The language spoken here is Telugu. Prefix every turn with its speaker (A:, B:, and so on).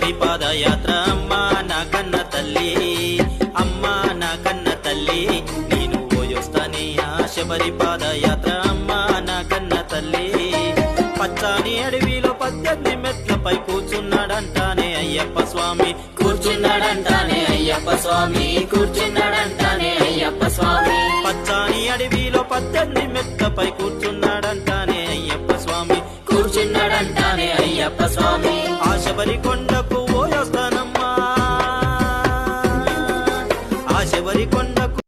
A: శబరి పాదయాత్ర అమ్మా నా కన్న తల్లి, అమ్మా నా కన్న తల్లి, నేను పోయొస్తానే ఆ శబరి పాదయాత్ర అమ్మా నా కన్న తల్లి. పచ్చాని అడవిలో 18 మెట్లపై కూర్చున్నాడంటానే అయ్యప్ప స్వామి,
B: కూర్చున్నాడంటానే అయ్యప్ప స్వామి, కూర్చున్నాడంటానే అయ్యప్ప స్వామి.
A: పచ్చాని అడవిలో 18 మెట్లపై కూర్చున్నాడంటానే అయ్యప్ప స్వామి,
B: కూర్చున్నాడంటానే అయ్యప్ప స్వామి.
A: ఆ శబరి కొండ